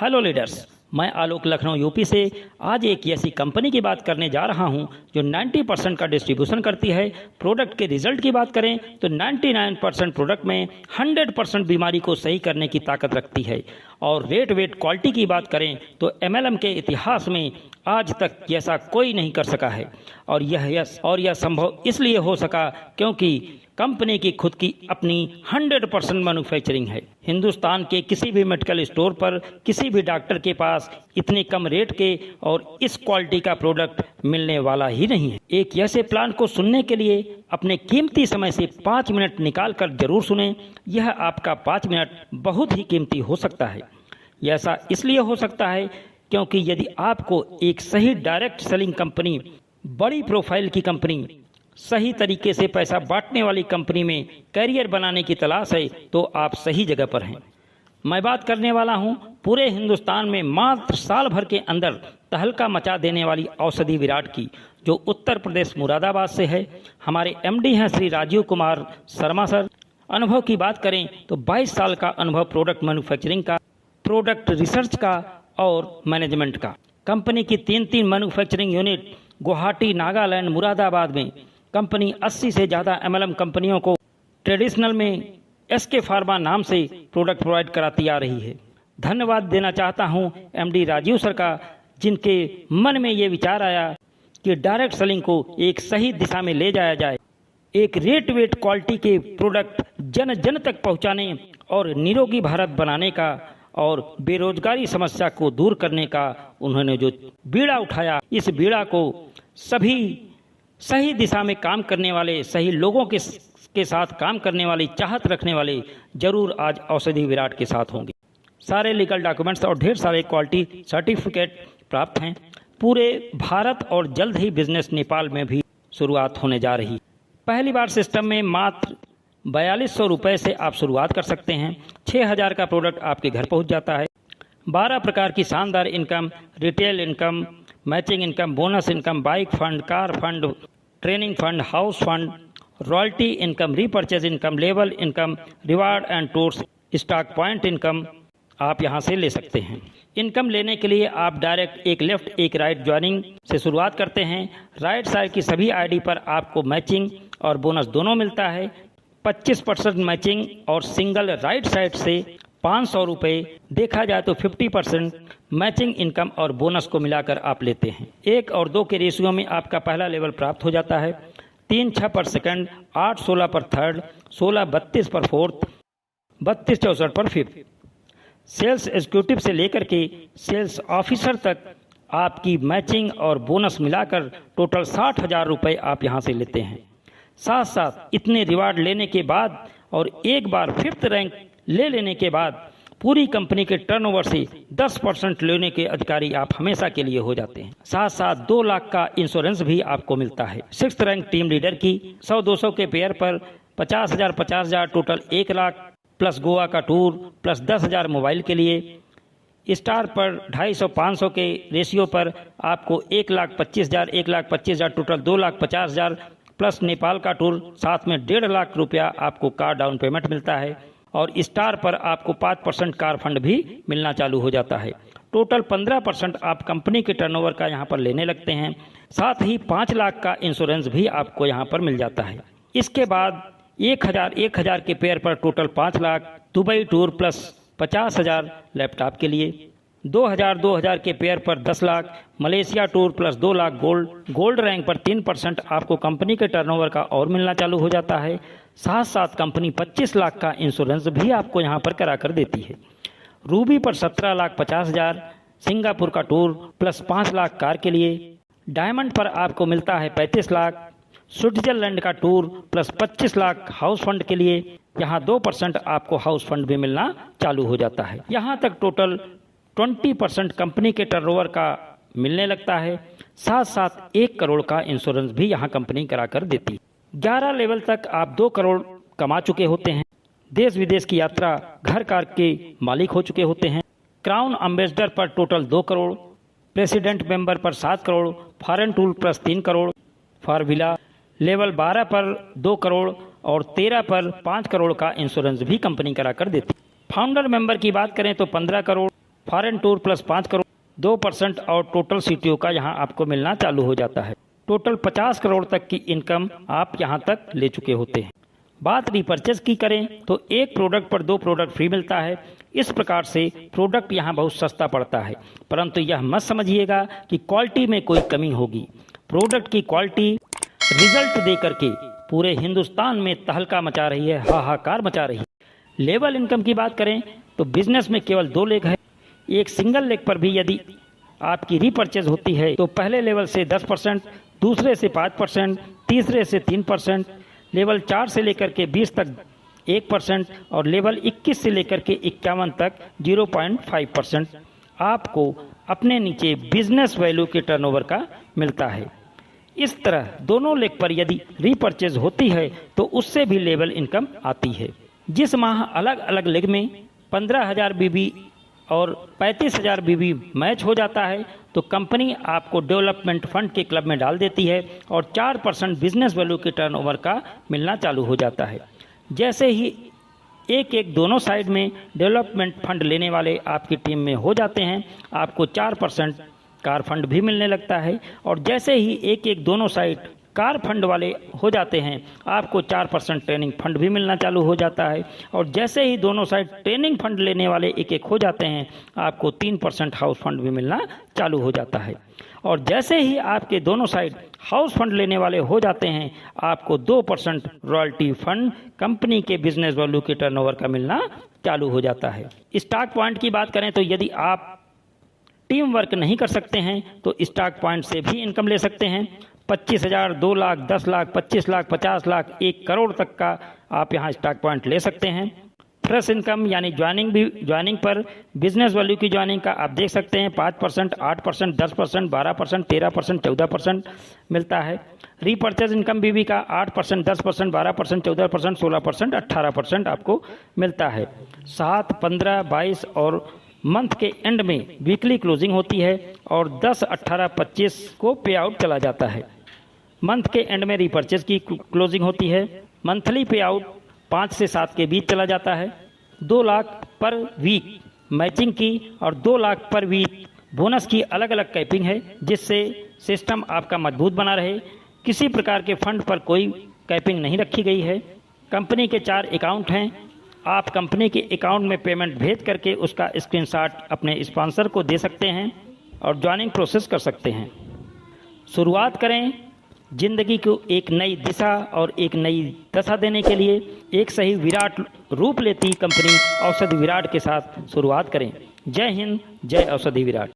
Hello leaders, मैं आलोक Lucknow UP से आज एक ऐसी कंपनी की बात करने जा रहा हूं जो 90% का डिस्ट्रीब्यूशन करती है। प्रोडक्ट के रिजल्ट की बात करें तो 99% प्रोडक्ट में 100% बीमारी को सही करने की ताकत रखती है। और रेट वेट क्वालिटी की बात करें तो एमएलएम के इतिहास में आज तक ऐसा कोई नहीं कर सका है। और यह संभव इसलिए हो सका क्योंकि कंपनी की खुद की अपनी 100% मैन्युफैक्चरिंग है। हिंदुस्तान के किसी भी मेडिकल स्टोर पर किसी भी डॉक्टर के पास इतने कम रेट के और इस क्वालिटी का प्रोडक्ट मिलने वाला ही नहीं है। एक ऐसे प्लान को सुनने के लिए अपने कीमती समय से 5 मिनट निकाल कर जरूर सुने। यह आपका 5 मिनट बहुत ही कीमती हो सकता है। ऐसा इसलिए हो सकता है क्योंकि यदि आपको एक सही डायरेक्ट सेलिंग कंपनी, बड़ी प्रोफाइल की कंपनी, सही तरीके से पैसा बांटने वाली कंपनी में करियर बनाने की तलाश है तो आप सही जगह पर हैं। मैं बात करने वाला हूं पूरे हिंदुस्तान में मात्र साल भर के अंदर तहलका मचा देने वाली औषधि विराट की, जो उत्तर प्रदेश मुरादाबाद से है। हमारे एमडी हैं श्री राजीव कुमार शर्मा सर। अनुभव की बात करें तो 22 साल का अनुभव प्रोडक्ट मैन्युफैक्चरिंग का, प्रोडक्ट रिसर्च का और मैनेजमेंट का। कंपनी की 3 मैन्युफैक्चरिंग यूनिट गुवाहाटी, नागालैंड, मुरादाबाद में। कंपनी 80 से ज़्यादा एमएलएम कंपनियों को ट्रेडिशनल में एसके फार्मा नाम से प्रोडक्ट प्रोवाइड कराती आ रही है। धन्यवाद देना चाहता हूं एमडी राजीव सर का, जिनके मन में ये विचार आया कि डायरेक्ट सेलिंग को एक सही दिशा में ले जाया जाए। एक रेट वेट क्वालिटी के प्रोडक्ट जन जन तक पहुंचाने और निरोगी भारत बनाने का और बेरोजगारी समस्या को दूर करने का उन्होंने जो बीड़ा उठाया, इस बीड़ा को सभी सही दिशा में काम करने वाले, सही लोगों के साथ काम करने वाले, चाहत रखने वाले जरूर आज औषधि विराट के साथ होंगे। सारे लीगल डॉक्यूमेंट्स और ढेर सारे क्वालिटी सर्टिफिकेट प्राप्त हैं पूरे भारत और जल्द ही बिजनेस नेपाल में भी शुरुआत होने जा रही। पहली बार सिस्टम में मात्र 4200 रुपये से आप शुरुआत कर सकते हैं। 6000 का प्रोडक्ट आपके घर पहुंच जाता है। 12 प्रकार की शानदार income, retail income, matching income, bonus income, bike fund, car fund, training fund, house fund, royalty income, repurchase income, level income, reward and tours, stock point income आप यहां से ले सकते हैं। इनकम लेने के लिए आप डायरेक्ट एक लेफ्ट एक राइट ज्वाइनिंग से शुरुआत करते हैं। राइट साइड की सभी आईडी पर आपको मैचिंग और बोनस दोनों मिलता है। 25% मैचिंग और सिंगल राइट साइड से 500 रुपये, देखा जाए तो 50% मैचिंग इनकम और बोनस को मिलाकर आप लेते हैं। 1 और 2 के रेशियो में आपका पहला लेवल प्राप्त हो जाता है। 3-6 पर सेकंड, 8-16 पर थर्ड, 16-32 पर फोर्थ, 32-64 पर फिफ्थ। सेल्स एग्जीक्यूटिव से लेकर के सेल्स ऑफिसर तक आपकी मैचिंग और बोनस मिलाकर टोटल 60,000 रुपये आप यहाँ से लेते हैं। साथ साथ इतने रिवार्ड लेने के बाद और एक बार 5th रैंक ले लेने के बाद पूरी कंपनी के टर्नओवर से 10% लेने के अधिकारी आप हमेशा के लिए हो जाते हैं। साथ साथ 2 लाख का इंश्योरेंस भी आपको मिलता है। 6th रैंक टीम लीडर की 100-200 के पेयर पर 50,000 टोटल 1 लाख प्लस गोवा का टूर प्लस 10,000 मोबाइल के लिए। स्टार पर 250-500 के रेशियो पर आपको 1,25,000 टोटल 2,50,000 प्लस नेपाल का टूर, साथ में 1.5 लाख रुपया आपको कार डाउन पेमेंट मिलता है। और स्टार पर आपको 5% कार फंड भी मिलना चालू हो जाता है। टोटल 15% आप कंपनी के टर्नओवर का यहाँ पर लेने लगते हैं। साथ ही 5 लाख का इंश्योरेंस भी आपको यहाँ पर मिल जाता है। इसके बाद 1,000 के पेयर पर total 5 lakh, Dubai tour plus 50,000 laptop के लिए। 2,000 के पेयर पर 10 lakh, Malaysia tour plus 2 lakh gold rank पर 3% आपको कंपनी के टर्नओवर का और मिलना चालू हो जाता है। साथ साथ कंपनी 25 लाख का इंश्योरेंस भी आपको यहाँ पर करा कर देती है। रूबी पर 17,50,000 सिंगापुर का टूर प्लस 5 लाख कार के लिए। डायमंड पर आपको मिलता है 35 लाख, स्विट्जरलैंड का tour plus 25 lakh house fund के लिए। यहाँ 2% आपको हाउस फंड भी मिलना चालू हो जाता है। यहाँ तक टोटल 20% कंपनी के टर्नओवर का मिलने लगता है। साथ साथ 1 करोड़ का इंश्योरेंस भी यहाँ कंपनी करा कर देती है। 11 लेवल तक आप 2 करोड़ कमा चुके होते हैं। देश विदेश की यात्रा, घर कार के मालिक हो चुके होते हैं। क्राउन एम्बेसडर पर टोटल 2 करोड़, प्रेसिडेंट मेंबर पर 7 crore, foreign tour plus 3 crore, for villa level 12 पर 2 करोड़ और 13 पर 5 करोड़ का इंश्योरेंस भी कंपनी करा कर देती है। फाउंडर मेंबर की बात करें तो 15 crore, foreign tour plus 5 crore 2% और टोटल सीटीओ का यहाँ आपको मिलना चालू हो जाता है। टोटल 50 करोड़ तक की इनकम आप यहाँ तक ले चुके होते हैं। बात रीपर्चेज की करें तो एक प्रोडक्ट पर 2 प्रोडक्ट फ्री मिलता है। इस प्रकार से प्रोडक्ट यहाँ बहुत सस्ता पड़ता है, परंतु यह मत समझिएगा कि क्वालिटी में कोई कमी होगी। प्रोडक्ट की क्वालिटी रिजल्ट दे करके पूरे हिंदुस्तान में तहलका मचा रही है, हाहाकार मचा रही है। लेवल इनकम की बात करें तो बिजनेस में केवल 2 लेग है। एक सिंगल लेग पर भी यदि आपकी रीपर्चेज होती है तो पहले लेवल से 10%, दूसरे से 5%, तीसरे से 3%, लेवल 4 से लेकर के 20 तक 1% और लेवल 21 से लेकर के 51 तक 0.5% आपको अपने नीचे बिजनेस वैल्यू के टर्नओवर का मिलता है। इस तरह दोनों लेग पर यदि रीपर्चेज होती है तो उससे भी लेवल इनकम आती है। जिस माह अलग अलग लेग में 15,000 बीबी और 35,000 बीबी मैच हो जाता है तो कंपनी आपको डेवलपमेंट फंड के क्लब में डाल देती है और 4% बिजनेस वैल्यू के टर्नओवर का मिलना चालू हो जाता है। जैसे ही एक दोनों साइड में डेवलपमेंट फंड लेने वाले आपकी टीम में हो जाते हैं, आपको 4% कार फंड भी मिलने लगता है। और जैसे ही एक दोनों साइड कार फंड वाले हो जाते हैं, आपको 4% ट्रेनिंग फंड भी मिलना चालू हो जाता है। और जैसे ही दोनों साइड ट्रेनिंग फंड लेने वाले एक हो जाते हैं, आपको 3% हाउस फंड भी मिलना चालू हो जाता है। और जैसे ही आपके दोनों साइड हाउस फंड लेने वाले हो जाते हैं, आपको 2% रॉयल्टी फंड कंपनी के बिजनेस वैल्यू के टर्नओवर का मिलना चालू हो जाता है। स्टॉक पॉइंट की बात करें तो यदि आप टीम वर्क नहीं कर सकते हैं तो स्टॉक पॉइंट से भी इनकम ले सकते हैं। 25,000, 2 लाख, 10 लाख, 25 लाख, 50 लाख, 1 करोड़ तक का आप यहाँ स्टॉक पॉइंट ले सकते हैं। फ्रेश इनकम यानी ज्वाइनिंग पर बिजनेस वैल्यू की ज्वाइनिंग का आप देख सकते हैं 5%, 8%, 10%, 12%, 13%, 14% मिलता है। रीपर्चेज इनकम बीबी का 8%, 10%, 12%, 14%, 16%, 18% आपको मिलता है। 7, 15, 22 और मंथ के एंड में वीकली क्लोजिंग होती है और 10, 18, 25 को पे आउट चला जाता है। मंथ के एंड में रीपर्चेज की क्लोजिंग होती है। मंथली पे आउट 5 से 7 के बीच चला जाता है। 2 लाख पर वीक मैचिंग की और 2 लाख पर वीक बोनस की अलग अलग कैपिंग है, जिससे सिस्टम आपका मजबूत बना रहे। किसी प्रकार के फंड पर कोई कैपिंग नहीं रखी गई है। कंपनी के 4 अकाउंट हैं। आप कंपनी के अकाउंट में पेमेंट भेज करके उसका स्क्रीनशॉट अपने स्पॉन्सर को दे सकते हैं और ज्वाइनिंग प्रोसेस कर सकते हैं। शुरुआत करें जिंदगी को एक नई दिशा और एक नई दशा देने के लिए। एक सही विराट रूप लेती कंपनी औषधि विराट के साथ शुरुआत करें। जय हिंद, जय औषधि विराट।